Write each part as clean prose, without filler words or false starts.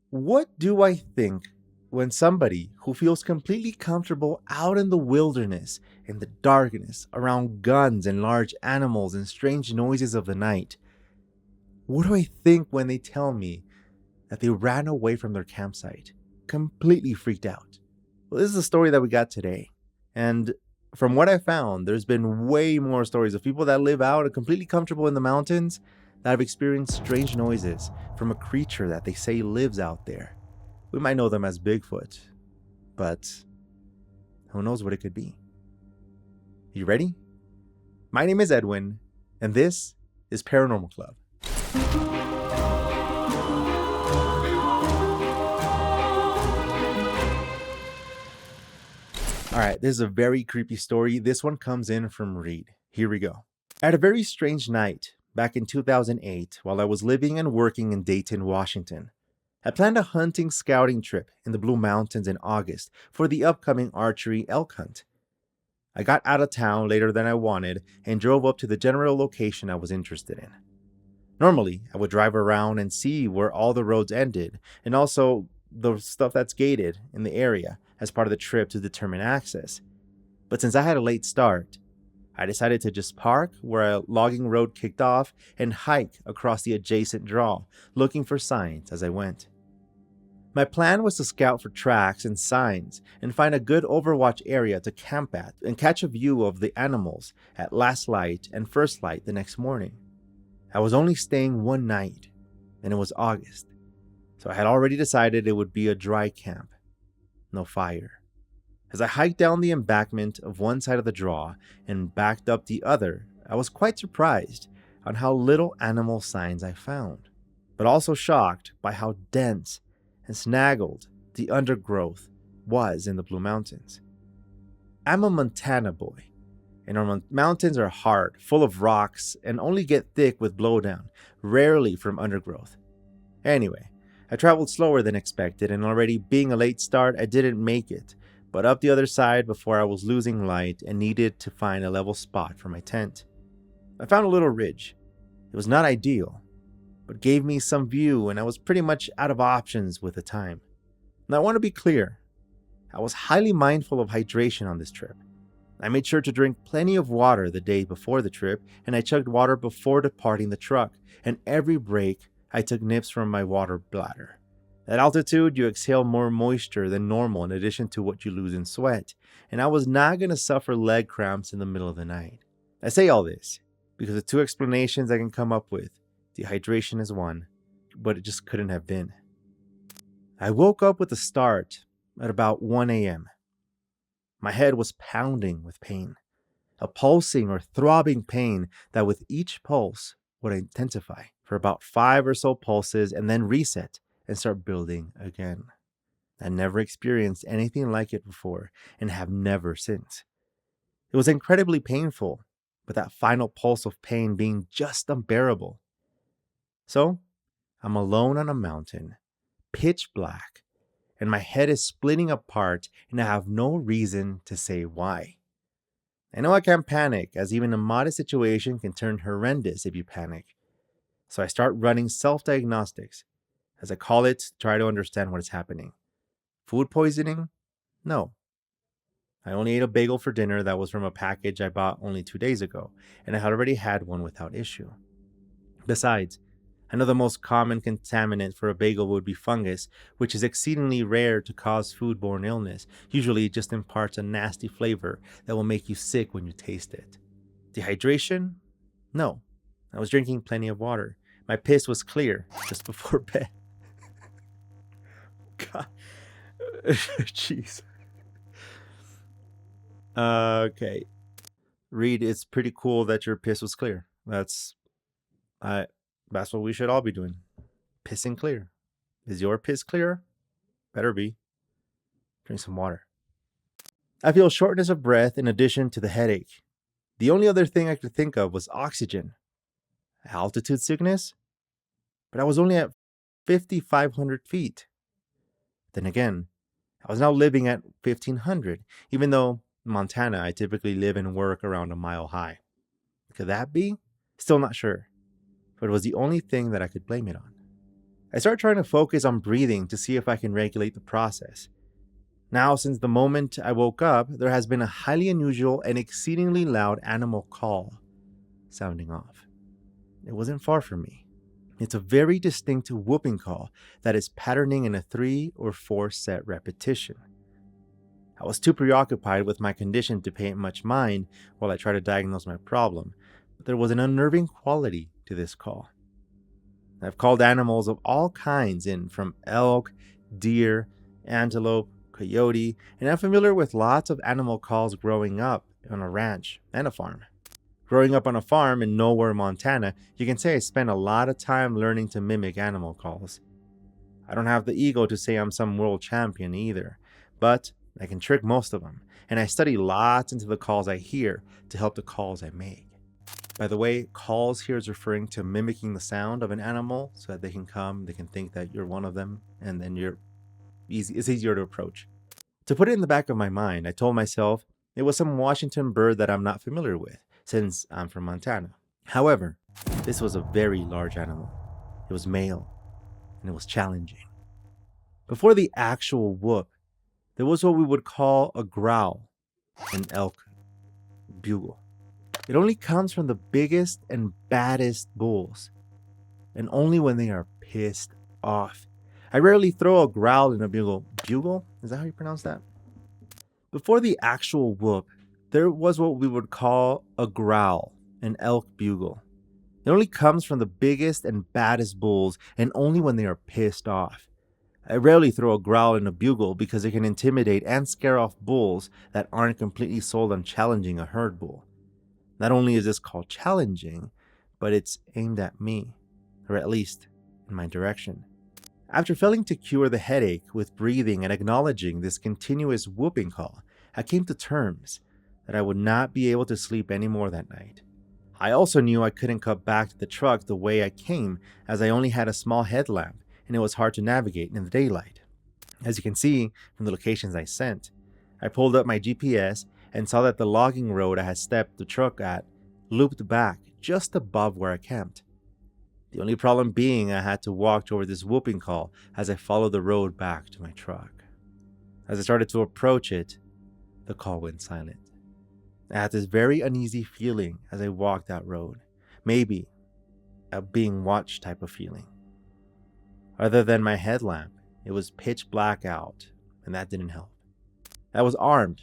What do I think when somebody who feels completely comfortable out in the wilderness, in the darkness, around guns and large animals and strange noises of the night, what do I think when they tell me that they ran away from their campsite, completely freaked out? Well, this is the story that we got today. And from what I found, there's been way more stories of people that live out and completely comfortable in the mountains that have experienced strange noises from a creature that they say lives out there. We might know them as Bigfoot, but who knows what it could be? You ready? My name is Edwin, and this is Paranormal Club. Alright, this is a very creepy story. This one comes in from Reed. Here we go. I had a very strange night back in 2008 while I was living and working in Dayton, Washington. I planned a hunting scouting trip in the Blue Mountains in August for the upcoming archery elk hunt. I got out of town later than I wanted and drove up to the general location I was interested in. Normally, I would drive around and see where all the roads ended, and also the stuff that's gated in the area as part of the trip to determine access. But since I had a late start, I decided to just park where a logging road kicked off and hike across the adjacent draw, looking for signs as I went. My plan was to scout for tracks and signs and find a good overwatch area to camp at and catch a view of the animals at last light and first light the next morning. I was only staying one night, and it was August, so I had already decided it would be a dry camp. No fire. As I hiked down the embankment of one side of the draw and backed up the other, I was quite surprised on how little animal signs I found, but also shocked by how dense and snaggled the undergrowth was in the Blue Mountains. I'm a Montana boy, and our mountains are hard, full of rocks, and only get thick with blowdown, rarely from undergrowth. Anyway, I traveled slower than expected, and already being a late start, I didn't make it, but up the other side before I was losing light and needed to find a level spot for my tent. I found a little ridge. It was not ideal, but gave me some view, and I was pretty much out of options with the time. Now I want to be clear, I was highly mindful of hydration on this trip. I made sure to drink plenty of water the day before the trip, and I chugged water before departing the truck, and every break I took nips from my water bladder. At altitude, you exhale more moisture than normal in addition to what you lose in sweat, and I was not going to suffer leg cramps in the middle of the night. I say all this because the two explanations I can come up with, dehydration is one, but it just couldn't have been. I woke up with a start at about 1 a.m. My head was pounding with pain, a pulsing or throbbing pain that with each pulse would intensify for about 5 or so pulses and then reset and start building again. I never experienced anything like it before and have never since. It was incredibly painful, but that final pulse of pain being just unbearable. So, I'm alone on a mountain, pitch black, and my head is splitting apart and I have no reason to say why. I know I can't panic, as even a modest situation can turn horrendous if you panic. So I start running self-diagnostics, as I call it, to try to understand what is happening. Food poisoning? No. I only ate a bagel for dinner that was from a package I bought only 2 days ago, and I had already had one without issue. Besides, I know the most common contaminant for a bagel would be fungus, which is exceedingly rare to cause foodborne illness. Usually it just imparts a nasty flavor that will make you sick when you taste it. Dehydration? No. I was drinking plenty of water. My piss was clear just before bed. God. Jeez. Okay. Reed, it's pretty cool that your piss was clear. That's what we should all be doing. Pissing clear. Is your piss clear? Better be. Drink some water. I feel shortness of breath in addition to the headache. The only other thing I could think of was oxygen. Altitude sickness? But I was only at 5,500 feet. Then again, I was now living at 1,500, even though in Montana I typically live and work around a mile high. Could that be? Still not sure, but it was the only thing that I could blame it on. I start trying to focus on breathing to see if I can regulate the process. Now, since the moment I woke up, there has been a highly unusual and exceedingly loud animal call sounding off. It wasn't far from me. It's a very distinct whooping call that is patterning in a 3 or 4 set repetition. I was too preoccupied with my condition to pay it much mind while I tried to diagnose my problem, but there was an unnerving quality to this call. I've called animals of all kinds in, from elk, deer, antelope, coyote, and I'm familiar with lots of animal calls growing up on a ranch and a farm. Growing up on a farm in nowhere, Montana, you can say I spent a lot of time learning to mimic animal calls. I don't have the ego to say I'm some world champion either, but I can trick most of them, and I study lots into the calls I hear to help the calls I make. By the way, calls here is referring to mimicking the sound of an animal so that they can think that you're one of them, and then it's easier to approach. To put it in the back of my mind, I told myself it was some Washington bird that I'm not familiar with, since I'm from Montana. However, this was a very large animal. It was male, and it was challenging. Before the actual whoop, there was what we would call a growl, an elk bugle. It only comes from the biggest and baddest bulls, and only when they are pissed off. I rarely throw a growl in a bugle. Bugle? Is that how you pronounce that? Before the actual whoop, there was what we would call a growl, an elk bugle. It only comes from the biggest and baddest bulls, and only when they are pissed off. I rarely throw a growl in a bugle because it can intimidate and scare off bulls that aren't completely sold on challenging a herd bull. Not only is this called challenging, but it's aimed at me, or at least in my direction. After failing to cure the headache with breathing and acknowledging this continuous whooping call, I came to terms that I would not be able to sleep anymore that night. I also knew I couldn't cut back to the truck the way I came, as I only had a small headlamp and it was hard to navigate in the daylight. As you can see from the locations I sent, I pulled up my GPS and saw that the logging road I had stepped the truck at looped back just above where I camped. The only problem being I had to walk toward this whooping call as I followed the road back to my truck. As I started to approach it, the call went silent. I had this very uneasy feeling as I walked that road, maybe a being watched type of feeling. Other than my headlamp, it was pitch black out, and that didn't help. I was armed.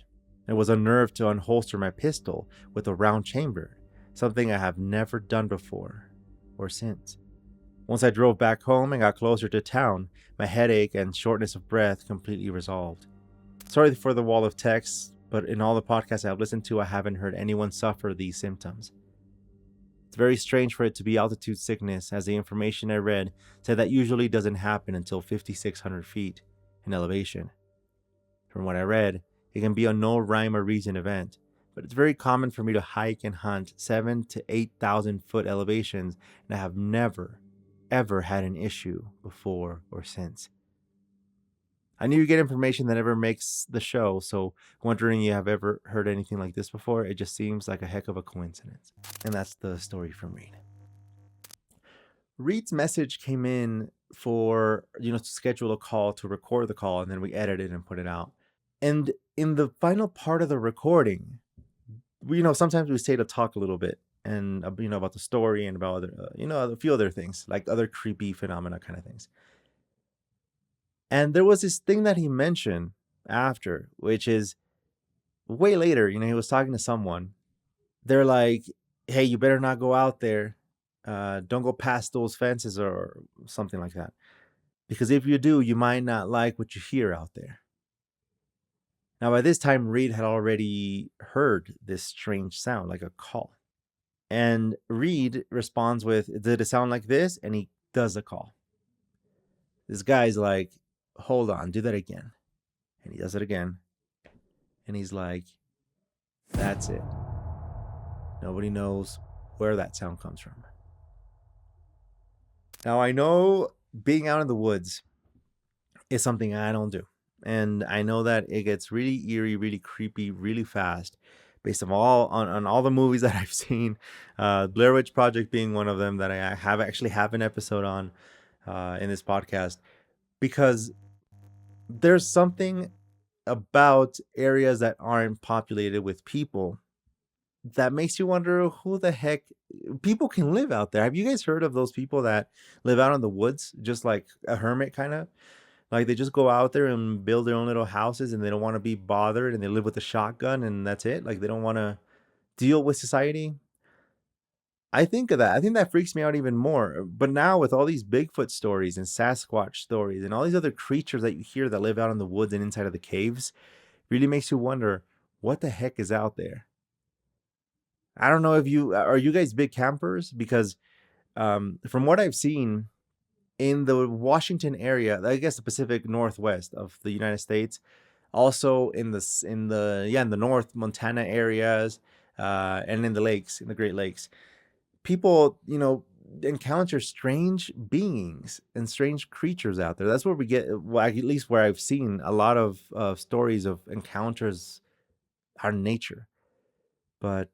I was unnerved to unholster my pistol with a round chamber, something I have never done before or since. Once I drove back home and got closer to town, my headache and shortness of breath completely resolved. Sorry for the wall of text, but in all the podcasts I've listened to, I haven't heard anyone suffer these symptoms. It's very strange for it to be altitude sickness, as the information I read said that usually doesn't happen until 5,600 feet in elevation. From what I read, it can be a no rhyme or reason event, but it's very common for me to hike and hunt 7,000 to 8,000 foot elevations, and I have never, ever had an issue before or since. I knew you get information that never makes the show, so wondering you have ever heard anything like this before, it just seems like a heck of a coincidence. And that's the story from Reed. Reed's message came in for, to schedule a call, to record the call, and then we edit it and put it out. And in the final part of the recording, sometimes we stay to talk a little bit and, about the story and about other, a few other things, like other creepy phenomena kind of things. And there was this thing that he mentioned after, which is way later, he was talking to someone. They're like, hey, you better not go out there. Don't go past those fences or something like that. Because if you do, you might not like what you hear out there. Now, by this time, Reed had already heard this strange sound, like a call. And Reed responds with, did it sound like this? And he does the call. This guy's like, hold on, do that again. And he does it again. And he's like, that's it. Nobody knows where that sound comes from. Now, I know being out in the woods is something I don't do. And I know that it gets really eerie, really creepy, really fast, based on all the movies that I've seen. Blair Witch Project being one of them that I have an episode on. in this podcast because there's something about areas that aren't populated with people that makes you wonder who the heck people can live out there. Have you guys heard of those people that live out in the woods, just like a hermit kind of? Like they just go out there and build their own little houses and they don't want to be bothered and they live with a shotgun and that's it. Like they don't want to deal with society. I think of that. I think that freaks me out even more. But now with all these Bigfoot stories and Sasquatch stories and all these other creatures that you hear that live out in the woods and inside of the caves, really makes you wonder what the heck is out there. I don't know if you are you guys big campers because from what I've seen in the Washington area, I guess the Pacific Northwest of the United States, also in the North Montana areas, and in the lakes, in the Great Lakes, people encounter strange beings and strange creatures out there. That's where we get, well, at least where I've seen a lot of stories of encounters out in nature. But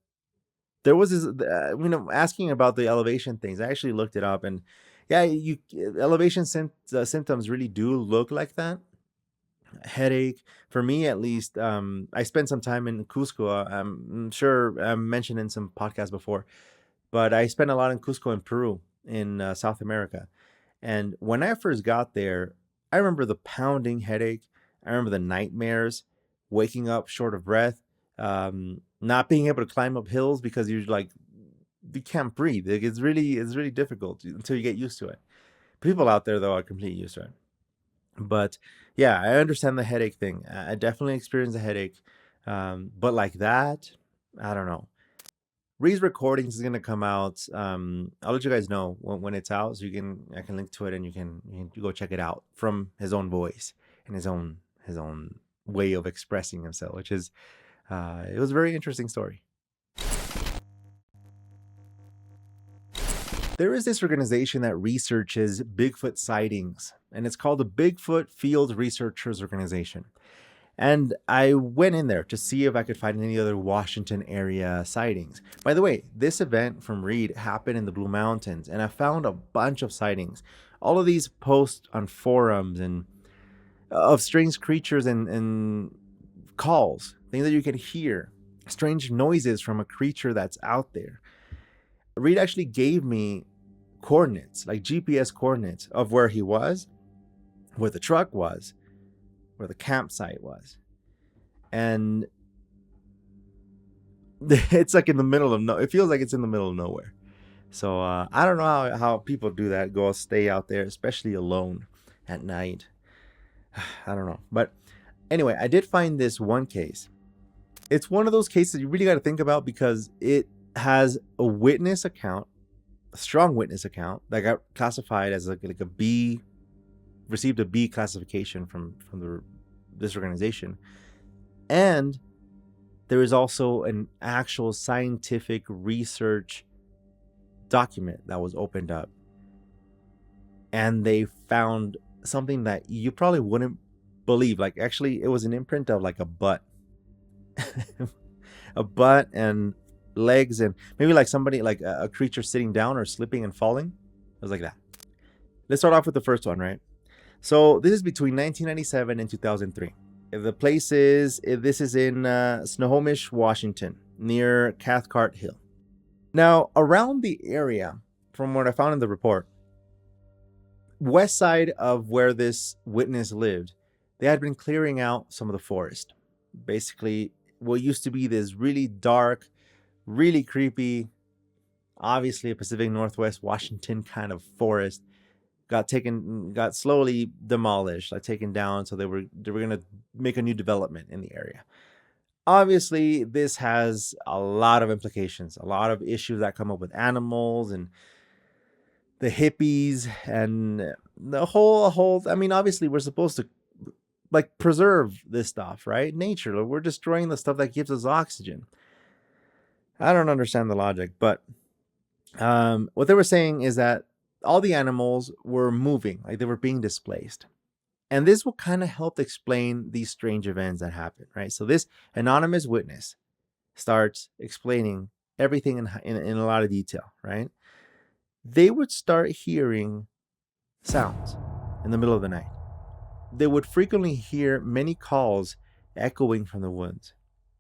there was this, asking about the elevation things. I actually looked it up, and yeah, you elevation symptoms really do look like that. Headache, for me at least. I spent some time in Cusco. I'm sure I mentioned in some podcasts before, but I spent a lot in Cusco in Peru, in South America. And when I first got there, I remember the pounding headache. I remember the nightmares, waking up short of breath, not being able to climb up hills because you're like you can't breathe. Like, it's really difficult until you get used to it. People out there though are completely used to it. But yeah, I understand the headache thing. I definitely experienced a headache, but like that, I don't know. Ree's recordings is gonna come out. I'll let you guys know when it's out, so I can link to it and you can go check it out from his own voice and his own way of expressing himself, which is it was a very interesting story. There is this organization that researches Bigfoot sightings, and it's called the Bigfoot Field Researchers Organization. And I went in there to see if I could find any other Washington area sightings. By the way, this event from Reed happened in the Blue Mountains, and I found a bunch of sightings. All of these posts on forums and of strange creatures and calls, things that you can hear, strange noises from a creature that's out there. Reed actually gave me coordinates, like GPS coordinates of where he was, where the truck was, where the campsite was. And it's like in the middle of it feels like it's in the middle of nowhere. So I don't know how people do that, go stay out there, especially alone at night. I don't know. But anyway, I did find this one case. It's one of those cases you really got to think about because it has a witness account, a strong witness account that got classified as like a B, received a B classification from this organization. And there is also an actual scientific research document that was opened up. And they found something that you probably wouldn't believe. Like, actually, it was an imprint of like a butt. A butt and legs, and maybe like somebody, like a creature sitting down or slipping and falling. It was like that. Let's start off with the first one, right? So this is between 1997 and 2003. The place this is in Snohomish, Washington, near Cathcart Hill. Now, around the area, from what I found in the report, west side of where this witness lived, they had been clearing out some of the forest. Basically, what used to be this really dark, really creepy, obviously a Pacific Northwest Washington kind of forest, got slowly demolished, like taken down. So they were going to make a new development in the area. Obviously, this has a lot of implications, a lot of issues that come up with animals and the hippies and the whole. I mean, obviously, we're supposed to like preserve this stuff, right? Nature. We're destroying the stuff that gives us oxygen. I don't understand the logic, but what they were saying is that all the animals were moving, like they were being displaced. And this will kind of help explain these strange events that happen, right? So this anonymous witness starts explaining everything in a lot of detail, right? They would start hearing sounds in the middle of the night. They would frequently hear many calls echoing from the woods.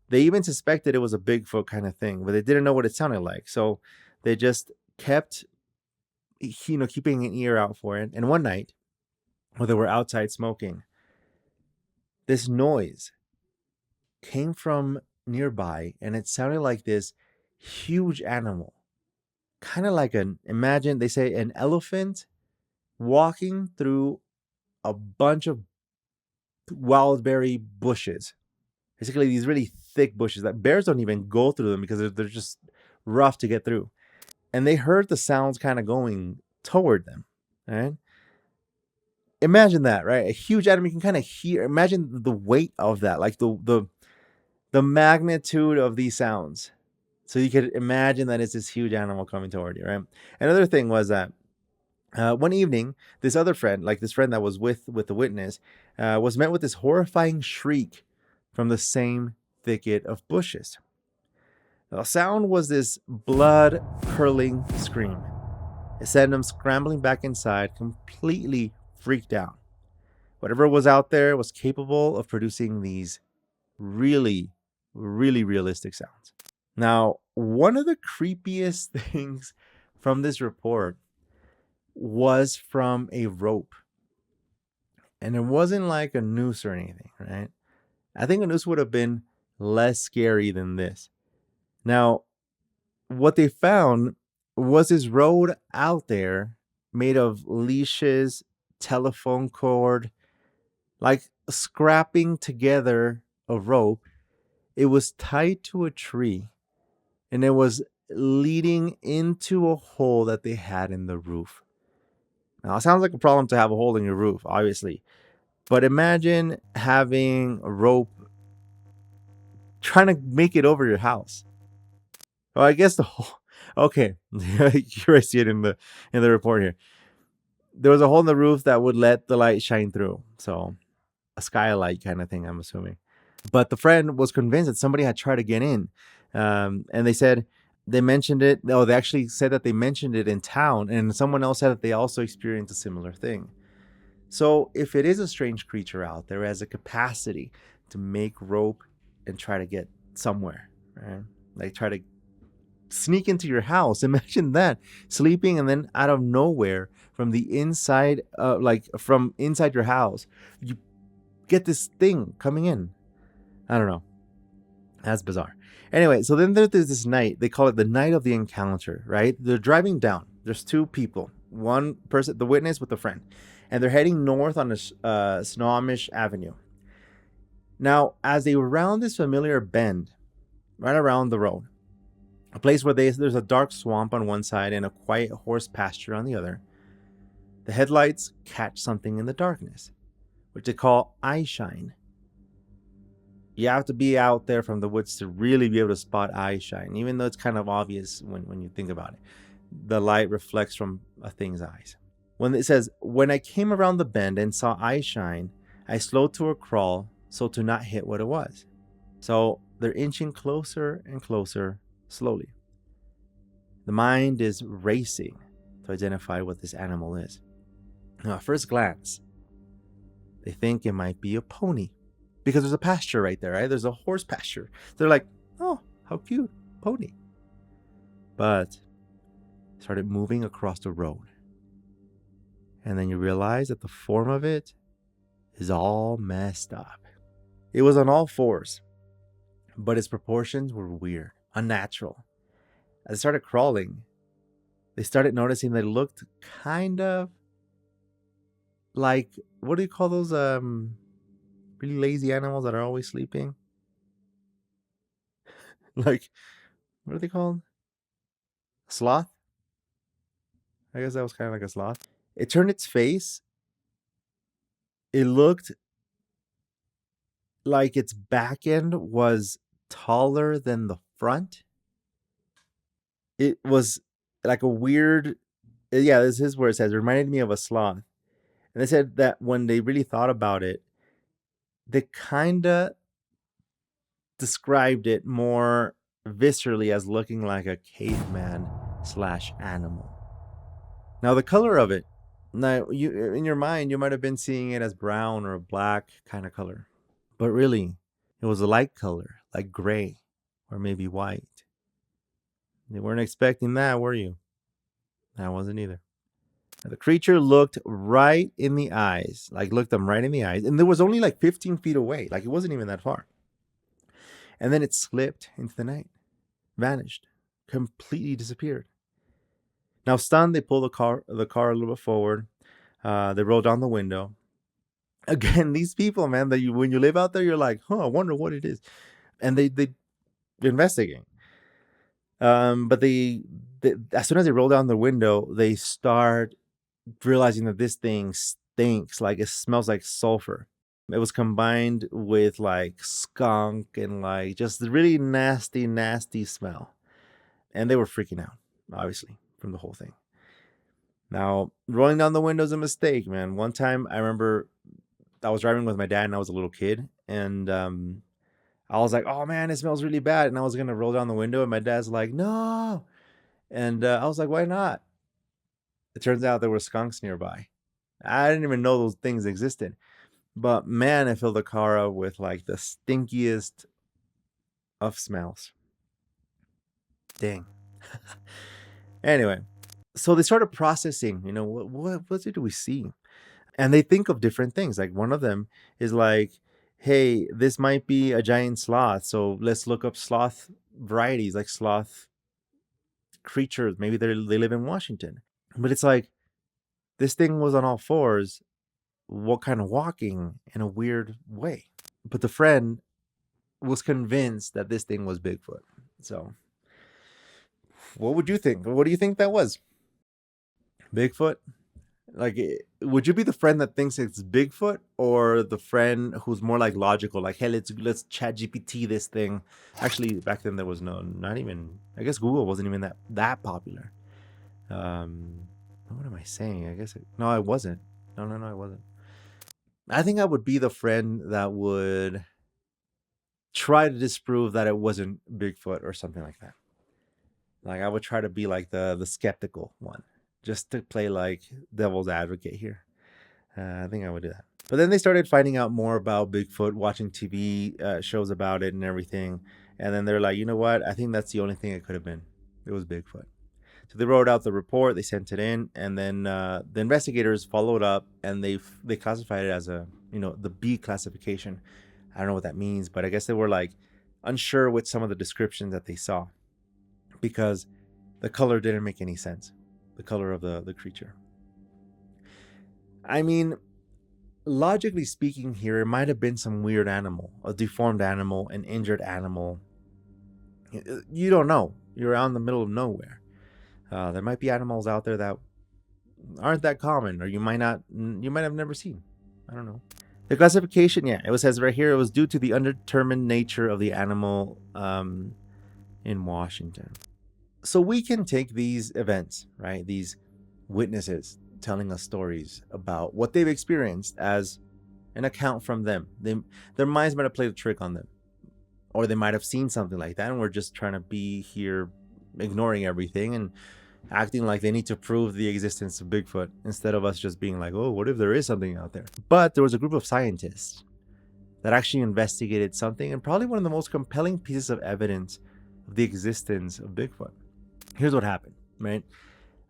They even suspected it was a Bigfoot kind of thing, but they didn't know what it sounded like. So they just kept, keeping an ear out for it. And one night, while they were outside smoking, this noise came from nearby, and it sounded like this huge animal, kind of like imagine, they say, an elephant walking through a bunch of wildberry bushes. Basically, these really thick bushes that bears don't even go through them because they're just rough to get through. And they heard the sounds kind of going toward them, right? Imagine that, right? A huge animal, you can kind of hear. Imagine the weight of that, like the magnitude of these sounds. So you could imagine that it's this huge animal coming toward you, right? Another thing was that one evening, this other friend, like this friend that was with the witness, was met with this horrifying shriek from the same thicket of bushes. The sound was this blood-curdling scream. It sent him scrambling back inside, completely freaked out. Whatever was out there was capable of producing these really, really realistic sounds. Now, one of the creepiest things from this report was from a rope. And it wasn't like a noose or anything, right? I think a noose would have been less scary than this. Now, what they found was this rope out there made of leashes, telephone cord, like scrapping together a rope. It was tied to a tree, and it was leading into a hole that they had in the roof. Now, it sounds like a problem to have a hole in your roof, obviously. But imagine having a rope trying to make it over your house. Well, I guess the hole. Okay, here I see it in the report here. There was a hole in the roof that would let the light shine through. So a skylight kind of thing, I'm assuming. But the friend was convinced that somebody had tried to get in. And they said they mentioned it. No, they actually said that they mentioned it in town. And someone else said that they also experienced a similar thing. So if it is a strange creature out there, it has a capacity to make rope and try to get somewhere, right? Like try to sneak into your house. Imagine that, sleeping, and then out of nowhere, from the inside, from inside your house, you get this thing coming in. I don't know. That's bizarre. Anyway, so then there's this night. They call it the night of the encounter, right? They're driving down. There's two people. One person, the witness with a friend. And they're heading north on Snohomish Avenue. Now, as they round this familiar bend, right around the road, a place where there's a dark swamp on one side and a quiet horse pasture on the other, the headlights catch something in the darkness, which they call eye shine. You have to be out there from the woods to really be able to spot eye shine, even though it's kind of obvious when you think about it. The light reflects from a thing's eyes. When it says, when I came around the bend and saw eye shine, I slowed to a crawl so to not hit what it was. So they're inching closer and closer slowly. The mind is racing to identify what this animal is. Now, at first glance, they think it might be a pony because there's a pasture right there, right? There's a horse pasture. They're like, oh, how cute, pony. But it started moving across the road. And then you realize that the form of it is all messed up. It was on all fours, but its proportions were weird, unnatural. As it started crawling, they started noticing that it looked kind of like, what do you call those really lazy animals that are always sleeping? Like, what are they called? A sloth? I guess that was kind of like a sloth. It turned its face. It looked like its back end was taller than the front. It was like a weird, yeah, this is where it says, it reminded me of a sloth. And they said that when they really thought about it, they kind of described it more viscerally as looking like a caveman / animal. Now, the color of it Now, you in your mind, you might have been seeing it as brown or a black kind of color, but really, it was a light color, like gray or maybe white. You weren't expecting that, were you? I wasn't either. The creature looked right in the eyes, like looked them right in the eyes, and there was only like 15 feet away, like it wasn't even that far. And then it slipped into the night, vanished, completely disappeared. Now, stunned, they pull the car a little bit forward. They roll down the window. Again, these people, man, that when you live out there, you're like, I wonder what it is, and they investigate. But they as soon as they roll down the window, they start realizing that this thing stinks, like it smells like sulfur. It was combined with like skunk and like just really nasty, nasty smell. And they were freaking out, obviously, from the whole thing. Now, rolling down the window is a mistake, man. One time I remember I was driving with my dad and I was a little kid. And I was like, oh man, it smells really bad. And I was going to roll down the window. And my dad's like, no. And I was like, why not? It turns out there were skunks nearby. I didn't even know those things existed. But man, I filled the car up with like the stinkiest of smells. Dang. Anyway, so they started processing, what did we see? And they think of different things. Like one of them is like, hey, this might be a giant sloth. So let's look up sloth varieties, like sloth creatures. Maybe they live in Washington. But it's like, this thing was on all fours, what kind of walking in a weird way. But the friend was convinced that this thing was Bigfoot. So what would you think? What do you think that was? Bigfoot? Like, would you be the friend that thinks it's Bigfoot, or the friend who's more like logical, like, hey, let's chat GPT this thing? Actually, back then there was not even, I guess Google wasn't even that popular. What am I saying? No, I wasn't. No, I wasn't. I think I would be the friend that would try to disprove that it wasn't Bigfoot or something like that. Like I would try to be like the skeptical one, just to play like devil's advocate here. I think I would do that. But then they started finding out more about Bigfoot, watching TV shows about it and everything. And then they're like, you know what? I think that's the only thing it could have been. It was Bigfoot. So they wrote out the report, they sent it in, and then the investigators followed up, and they classified it as the B classification. I don't know what that means, but I guess they were like unsure with some of the descriptions that they saw, because the color didn't make any sense, the color of the creature. I mean, logically speaking here, it might have been some weird animal, a deformed animal, an injured animal. You don't know. You're out in the middle of nowhere. There might be animals out there that aren't that common, or you might have never seen. I don't know. The classification, it says right here, it was due to the undetermined nature of the animal in Washington. So we can take these events, right? These witnesses telling us stories about what they've experienced as an account from them. Their minds might have played a trick on them, or they might have seen something like that, and we're just trying to be here ignoring everything and acting like they need to prove the existence of Bigfoot, instead of us just being like, oh, what if there is something out there? But there was a group of scientists that actually investigated something, and probably one of the most compelling pieces of evidence of the existence of Bigfoot. Here's what happened, right?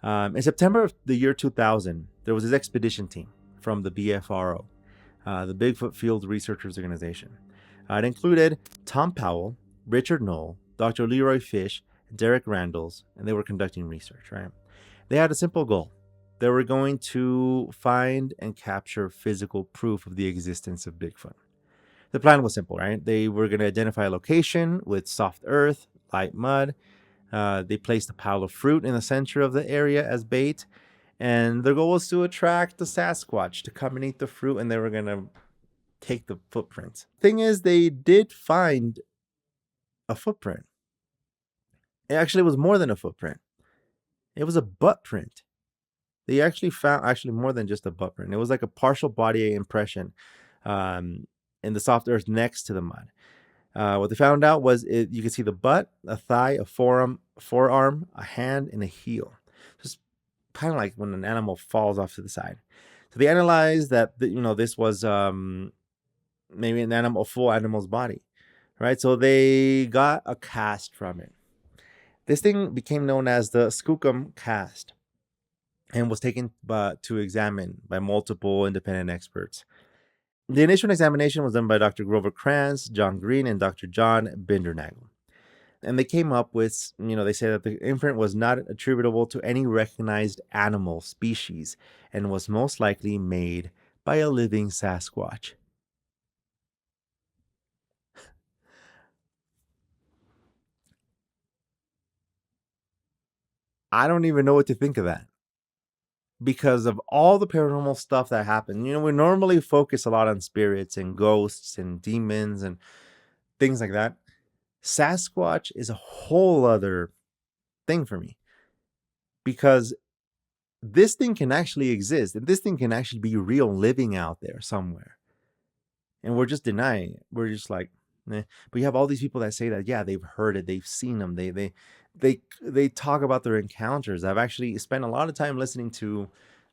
In September of the year 2000, there was this expedition team from the BFRO, the Bigfoot Field Researchers Organization. It included Tom Powell, Richard Knoll, Dr. Leroy Fish, Derek Randalls, and they were conducting research, right? They had a simple goal. They were going to find and capture physical proof of the existence of Bigfoot. The plan was simple, right? They were going to identify a location with soft earth, light mud. They placed a pile of fruit in the center of the area as bait, and their goal was to attract the Sasquatch to come and eat the fruit, and they were going to take the footprints. Thing is, they did find a footprint. It actually was more than a footprint. It was a butt print. They actually found more than just a butt print. It was like a partial body impression in the soft earth next to the mud. What they found out was you could see the butt, a thigh, a forearm, a hand, and a heel. Just kind of like when an animal falls off to the side. So they analyzed that this was maybe a full animal's body, right? So they got a cast from it. This thing became known as the Skookum Cast and was taken to examine by multiple independent experts. The initial examination was done by Dr. Grover Krantz, John Green, and Dr. John Bindernagel. And they came up with, they say that the imprint was not attributable to any recognized animal species and was most likely made by a living Sasquatch. I don't even know what to think of that because of all the paranormal stuff that happened. We normally focus a lot on spirits and ghosts and demons and things like that. Sasquatch is a whole other thing for me because this thing can actually exist and this thing can actually be real living out there somewhere. And we're just denying it. We're just like, eh. But you have all these people that say that, yeah, they've heard it, they've seen them, they talk about their encounters. I've actually spent a lot of time listening to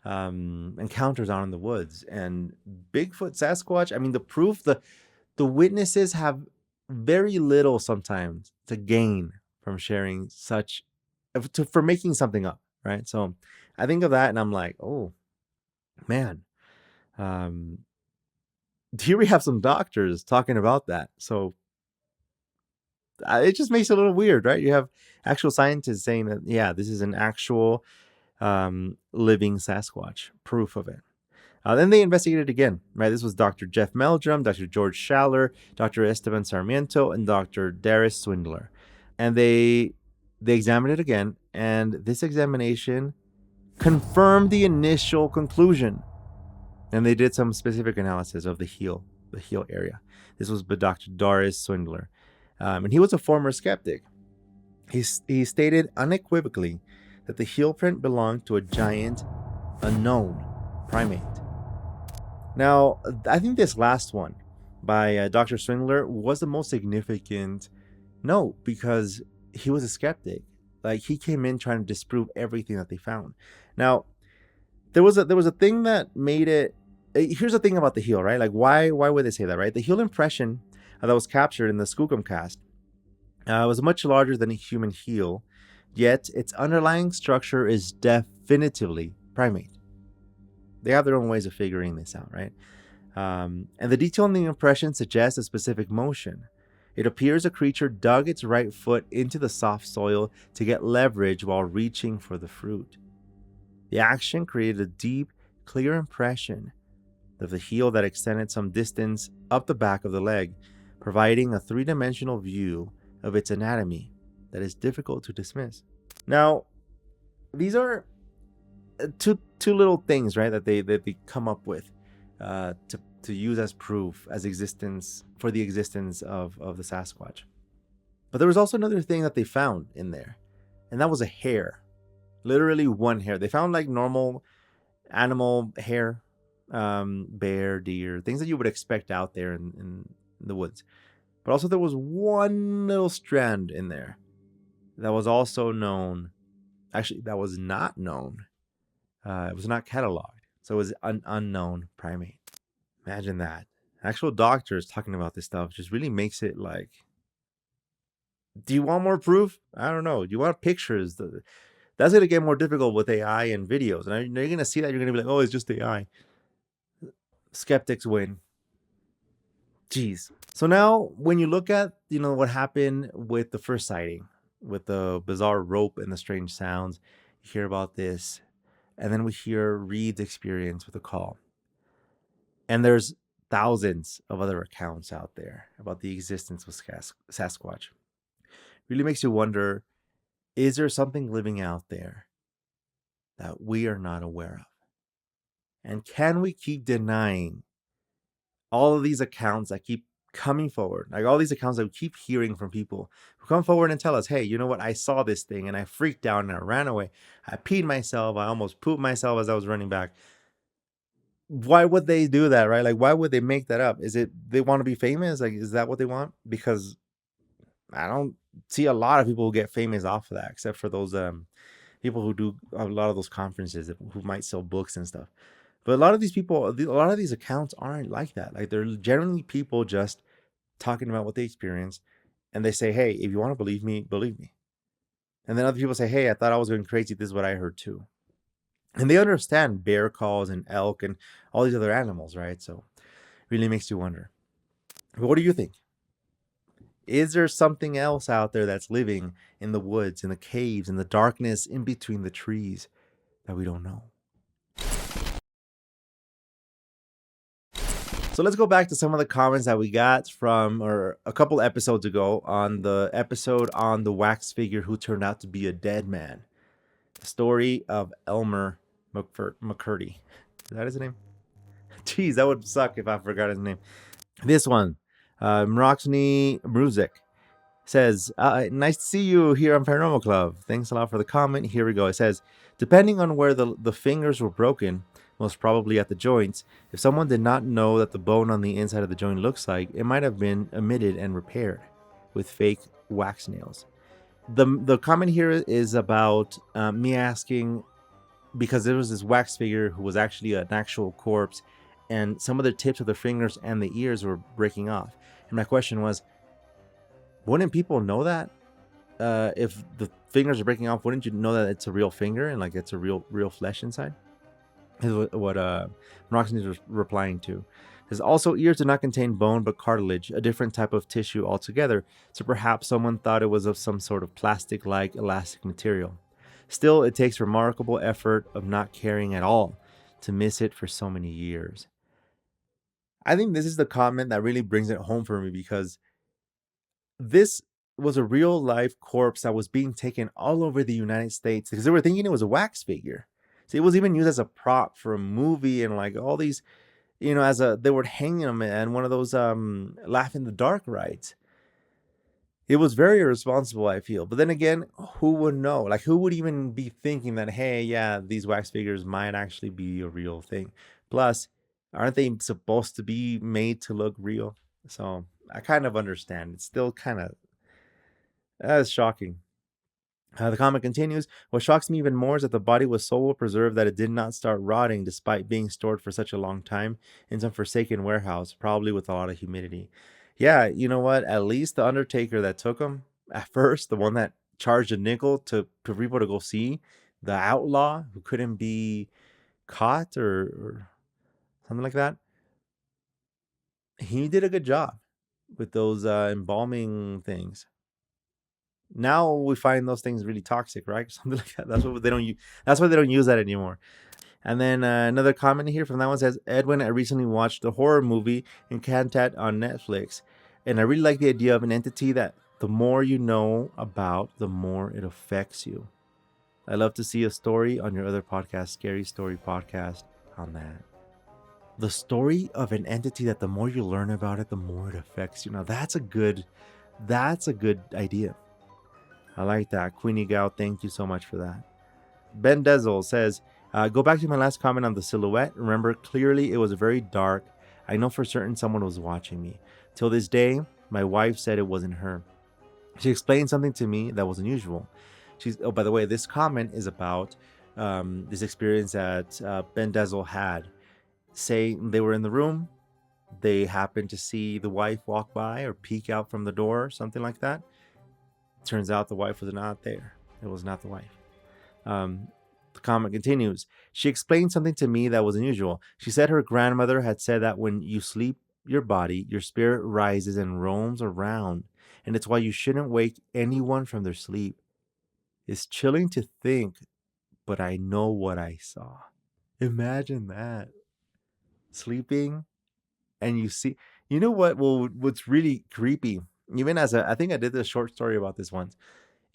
encounters out in the woods and Bigfoot, Sasquatch. I mean, the proof, the witnesses have very little sometimes to gain from sharing such, for making something up, right? So I think of that and I'm like, oh man. Here we have some doctors talking about that. So it just makes it a little weird, right? You have actual scientists saying that, yeah, this is an actual living Sasquatch, proof of it. Then they investigated again, right? This was Dr. Jeff Meldrum, Dr. George Schaller, Dr. Esteban Sarmiento, and Dr. Darius Swindler. And they examined it again, and this examination confirmed the initial conclusion. And they did some specific analysis of the heel area. This was by Dr. Darius Swindler. And he was a former skeptic. He stated unequivocally that the heel print belonged to a giant unknown primate. Now, I think this last one by Dr. Swindler was the most significant note because he was a skeptic. Like, he came in trying to disprove everything that they found. Now, there was a thing that made it. Here's the thing about the heel, right? Like, why would they say that, right? The heel impression that was captured in the Skookum Cast was much larger than a human heel, yet its underlying structure is definitively primate. They have their own ways of figuring this out, right? And the detail in the impression suggests a specific motion. It appears a creature dug its right foot into the soft soil to get leverage while reaching for the fruit. The action created a deep, clear impression of the heel that extended some distance up the back of the leg, providing a three-dimensional view of its anatomy that is difficult to dismiss. Now, these are two little things, right, that they come up with to use as proof as existence for the existence of the Sasquatch. But there was also another thing that they found in there, and that was a hair. Literally one hair. They found like normal animal hair, bear, deer, things that you would expect out there in the woods. But also there was one little strand in there that was also known. Actually, that was not known. It was not cataloged. So it was an unknown primate. Imagine that. Actual doctors talking about this stuff just really makes it like, do you want more proof? I don't know. Do you want pictures? That's going to get more difficult with AI and videos. And you're going to see that. You're going to be like, oh, it's just AI. Skeptics win. Jeez. So now when you look at, what happened with the first sighting, with the bizarre rope and the strange sounds, you hear about this. And then we hear Reed's experience with the call. And there's thousands of other accounts out there about the existence of Sasquatch. Really makes you wonder, is there something living out there that we are not aware of? And can we keep denying all of these accounts that keep coming forward? Like all these accounts that we keep hearing from people who come forward and tell us, hey, you know what? I saw this thing and I freaked out and I ran away. I peed myself. I almost pooped myself as I was running back. Why would they do that, right? Like, why would they make that up? Is it they want to be famous? Like, is that what they want? Because I don't see a lot of people who get famous off of that, except for those people who do a lot of those conferences, who might sell books and stuff. But a lot of these people, a lot of these accounts aren't like that. Like, they're generally people just talking about what they experienced, and they say, hey, if you want to believe me, believe me. And then other people say, hey, I thought I was going crazy. This is what I heard too. And they understand bear calls and elk and all these other animals, right? So it really makes you wonder. But what do you think? Is there something else out there that's living in the woods, in the caves, in the darkness, in between the trees that we don't know? So let's go back to some of the comments that we got from or a couple episodes ago on the episode on the wax figure who turned out to be a dead man. The story of Elmer McCurdy. Is that his name? Jeez, that would suck if I forgot his name. This one, Mroxney Bruzek says, nice to see you here on Paranormal Club. Thanks a lot for the comment. Here we go. It says, depending on where the fingers were broken, most probably at the joints, if someone did not know that the bone on the inside of the joint looks like, it might have been omitted and repaired with fake wax nails. The comment here is about me asking, because there was this wax figure who was actually an actual corpse, and some of the tips of the fingers and the ears were breaking off. And my question was, wouldn't people know that? If the fingers are breaking off, wouldn't you know that it's a real finger and like it's a real flesh inside? Is what Roxanne is replying to. Says also, ears do not contain bone but cartilage, a different type of tissue altogether. So perhaps someone thought it was of some sort of plastic-like elastic material. Still, it takes remarkable effort of not caring at all to miss it for so many years. I think this is the comment that really brings it home for me, because this was a real life corpse that was being taken all over the United States because they were thinking it was a wax figure. So it was even used as a prop for a movie and like all these, they were hanging them in one of those laugh in the dark rides. It was very irresponsible, I feel. But then again, who would know? Like, who would even be thinking that, hey, yeah, these wax figures might actually be a real thing? Plus, aren't they supposed to be made to look real? So I kind of understand. It's still kind of shocking. The comment continues. What shocks me even more is that the body was so well preserved that it did not start rotting despite being stored for such a long time in some forsaken warehouse, probably with a lot of humidity. Yeah, you know what? At least the undertaker that took him at first, the one that charged a nickel for people to go see, the outlaw who couldn't be caught or something like that, he did a good job with those embalming things. Now we find those things really toxic, right? Something like that. That's why they don't use. That's why they don't use that anymore. And then another comment here from that one says, Edwin, I recently watched the horror movie Encantat on Netflix, and I really like the idea of an entity that the more you know about, the more it affects you. I love to see a story on your other podcast, Scary Story Podcast, on that. The story of an entity that the more you learn about it, the more it affects you. Now that's a good idea. I like that. Queenie Gal, thank you so much for that. Ben Dezel says, go back to my last comment on the silhouette. Remember, clearly it was very dark. I know for certain someone was watching me. Till this day, my wife said it wasn't her. She explained something to me that was unusual. By the way, this comment is about this experience that Ben Dezel had. Say they were in the room. They happened to see the wife walk by or peek out from the door, something like that. Turns out the wife was not there. It was not the wife. The comment continues. She explained something to me that was unusual. She said her grandmother had said that when you sleep your body, your spirit rises and roams around, and it's why you shouldn't wake anyone from their sleep. It's chilling to think, but I know what I saw. Imagine that. Sleeping and you see, you know what? Well, what's really creepy, even I think I did this short story about this once,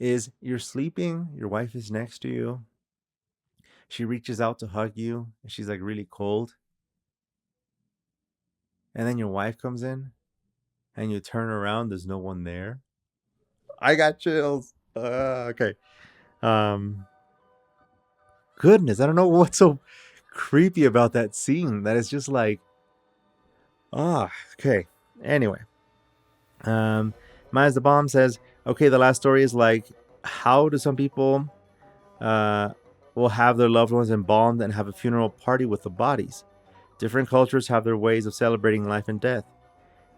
is you're sleeping, your wife is next to you, she reaches out to hug you, and she's like really cold, and then your wife comes in, and you turn around, there's no one there. I got chills. Okay. Goodness, I don't know what's so creepy about that scene. That is just like, okay. Anyway, Miles the Bomb says, okay, the last story is like, how do some people uh, will have their loved ones embalmed and have a funeral party with the bodies. Different cultures have their ways of celebrating life and death.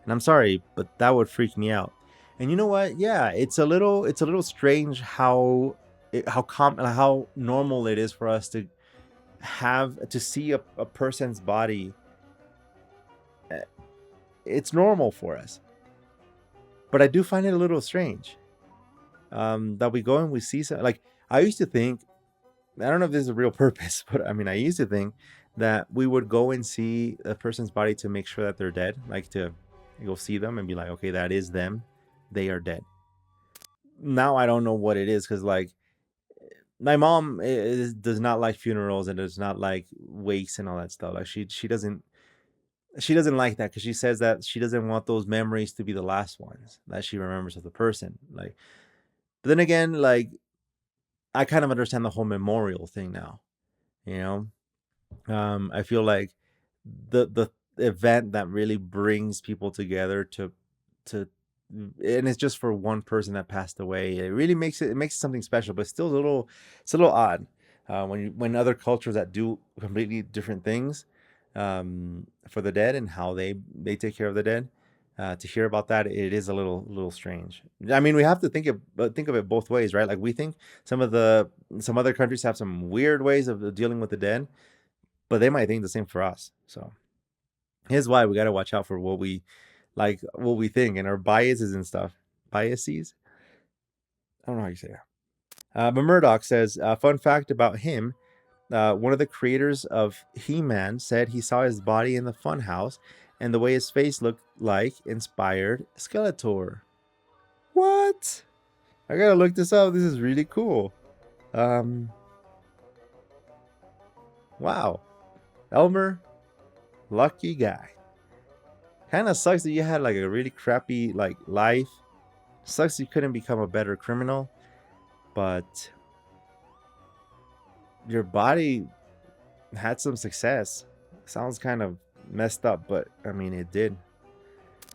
And I'm sorry, but that would freak me out. And you know what? Yeah, it's a little strange how normal it is for us to see a person's body. It's normal for us, but I do find it a little strange that we go and we see some. Like, I used to think, I don't know if this is a real purpose, but I mean, I used to think that we would go and see a person's body to make sure that they're dead, like to go see them and be like, okay, that is them, they are dead. Now I don't know what it is, because like my mom does not like funerals and does not like wakes and all that stuff. Like she doesn't like that, because she says that she doesn't want those memories to be the last ones that she remembers of the person. Like, but then again, like, I kind of understand the whole memorial thing now. You know, I feel like the event that really brings people together to and it's just for one person that passed away. It really makes it something special, but it's a little odd when other cultures that do completely different things for the dead and how they take care of the dead. To hear about that, it is a little strange. I mean, we have to think of it both ways, right? Like, we think some other countries have some weird ways of dealing with the dead, but they might think the same for us. So here's why we got to watch out for what we think and our biases and stuff. Biases? I don't know how you say that. But Murdoch says, fun fact about him, one of the creators of He-Man said he saw his body in the funhouse, and the way his face looked like inspired Skeletor. What? I gotta look this up. This is really cool. Wow. Elmer, lucky guy. Kind of sucks that you had like a really crappy like life. Sucks you couldn't become a better criminal, but your body had some success. Sounds kind of messed up, but I mean, it did.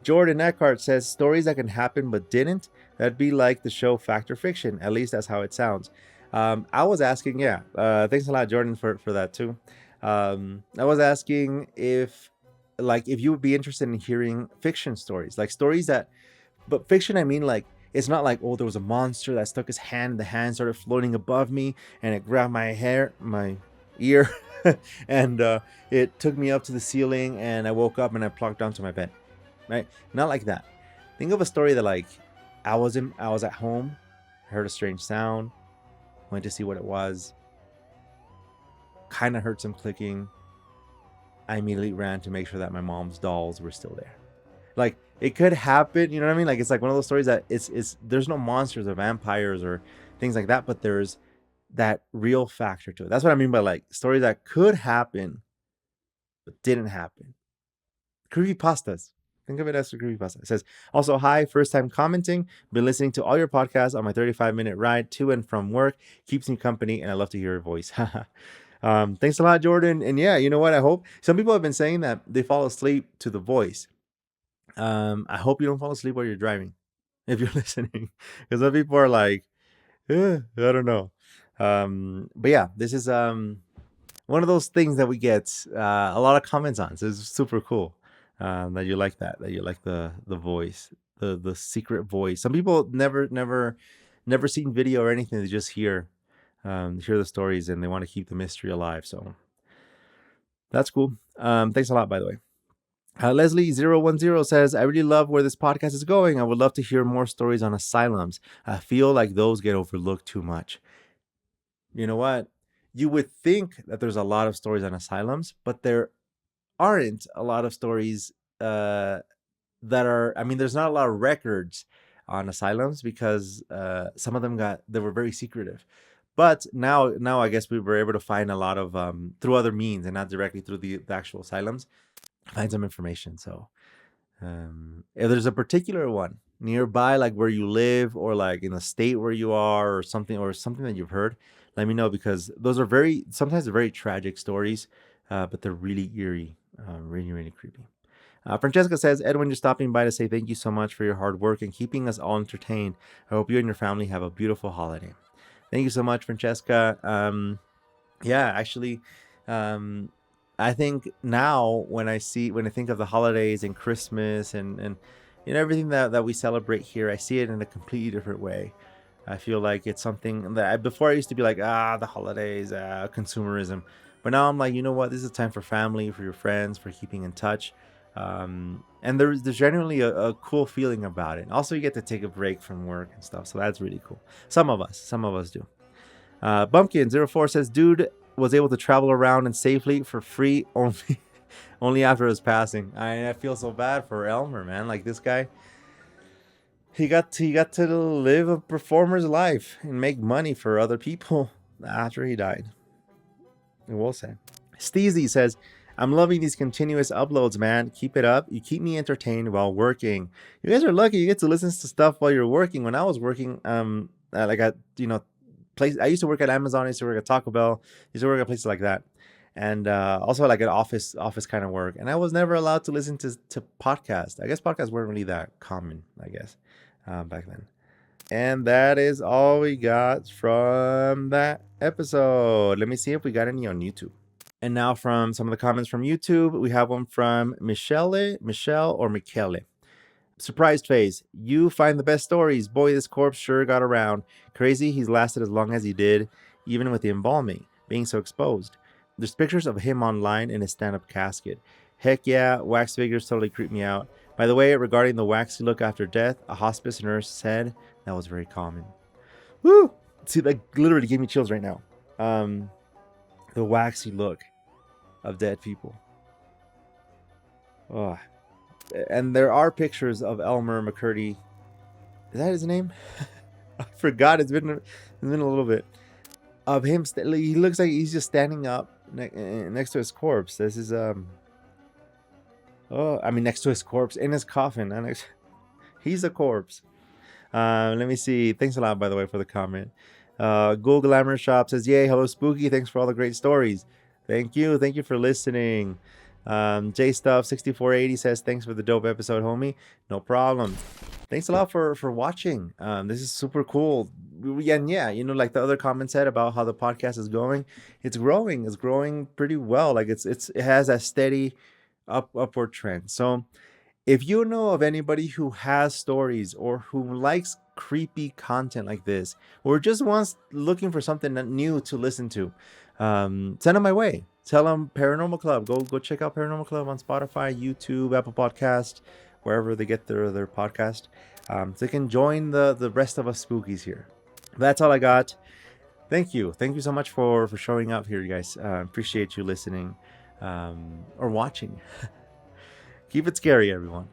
Jordan Eckhart says stories that can happen but didn't. That'd be like the show Fact or Fiction. At least that's how it sounds. I was asking, yeah. Thanks a lot, Jordan, for that too. I was asking if you would be interested in hearing fiction stories, like stories that, but fiction, I mean, like, it's not like, oh, there was a monster that stuck his hand, the hand started floating above me, and it grabbed my ear, and it took me up to the ceiling, and I woke up and I plunked onto my bed. Right? Not like that. Think of a story that, like, I was at home, heard a strange sound, went to see what it was, kind of heard some clicking. I immediately ran to make sure that my mom's dolls were still there. Like, it could happen, you know what I mean? Like, it's like one of those stories that it's there's no monsters or vampires or things like that, but there's that real factor to it. That's what I mean by like stories that could happen but didn't happen. Creepypastas. Think of it as a creepypasta. It says, also, hi, first time commenting. Been listening to all your podcasts on my 35-minute ride to and from work. Keeps me company, and I love to hear your voice. Thanks a lot, Jordan. And yeah, you know what? I hope some people have been saying that they fall asleep to the voice. I hope you don't fall asleep while you're driving, if you're listening, because some people are like, I don't know. But yeah, this is one of those things that we get a lot of comments on. So it's super cool that you like that you like the voice, the secret voice. Some people never seen video or anything. They just hear the stories and they want to keep the mystery alive. So that's cool. Thanks a lot, by the way. Leslie010 says, I really love where this podcast is going. I would love to hear more stories on asylums. I feel like those get overlooked too much. You know what? You would think that there's a lot of stories on asylums, but there aren't a lot of stories that are, I mean, there's not a lot of records on asylums because some of them they were very secretive. But now I guess we were able to find a lot of, through other means and not directly through the actual asylums, find some information. So if there's a particular one nearby, like where you live or like in the state where you are or something that you've heard, let me know, because those are sometimes very tragic stories, but they're really eerie, really creepy. Francesca says, Edwin, just stopping by to say thank you so much for your hard work and keeping us all entertained. I hope you and your family have a beautiful holiday. Thank you so much, Francesca. Yeah, actually, um, I think now when I think of the holidays and Christmas and everything that we celebrate here, I see it in a completely different way. I feel like it's something that before I used to be like, the holidays, consumerism. But now I'm like, you know what? This is a time for family, for your friends, for keeping in touch. And there's genuinely a cool feeling about it. Also, you get to take a break from work and stuff. So that's really cool. Some of us do. Bumpkin04 says, dude was able to travel around and safely for free only after his passing. I feel so bad for Elmer, man. Like this guy, he got to live a performer's life and make money for other people after he died. I will say. Steezy says, I'm loving these continuous uploads, man. Keep it up. You keep me entertained while working. You guys are lucky. You get to listen to stuff while you're working. When I was working, like at I used to work at Amazon. I used to work at Taco Bell. I used to work at places like that, and also like an office kind of work. And I was never allowed to listen to podcasts. I guess podcasts weren't really that common. I guess back then. And that is all we got from that episode. Let me see if we got any on YouTube. And now from some of the comments from YouTube, we have one from Michelle or Michele. Surprised face. You find the best stories. Boy, this corpse sure got around. Crazy he's lasted as long as he did, even with the embalming, being so exposed. There's pictures of him online in his stand-up casket. Heck yeah, wax figures totally creep me out. By the way, regarding the waxy look after death, a hospice nurse said that was very common. Woo! See, that literally gave me chills right now. The waxy look of dead people. Oh. And there are pictures of Elmer McCurdy. Is that his name? I forgot. It's been a little bit. Of him, he looks like he's just standing up next to his corpse. This is next to his corpse in his coffin. He's a corpse. Let me see. Thanks a lot, by the way, for the comment. Google Glamour Shop says, "Yay, hello, Spooky. Thanks for all the great stories." Thank you for listening. J Stuff 6480 says, "Thanks for the dope episode, homie." No problem. Thanks a lot for watching. This is super cool. And yeah, like the other comment said about how the podcast is going, it's growing. It's growing pretty well. Like it has a steady upward trend. So if you know of anybody who has stories or who likes creepy content like this, or just wants looking for something new to listen to, send them my way. Tell them Paranormal Club. Go check out Paranormal Club on Spotify, YouTube, Apple Podcast, wherever they get their podcast. So they can join the rest of us spookies here. That's all I got. Thank you so much for showing up here, you guys. Appreciate you listening or watching. Keep it scary, everyone.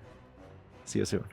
See you soon.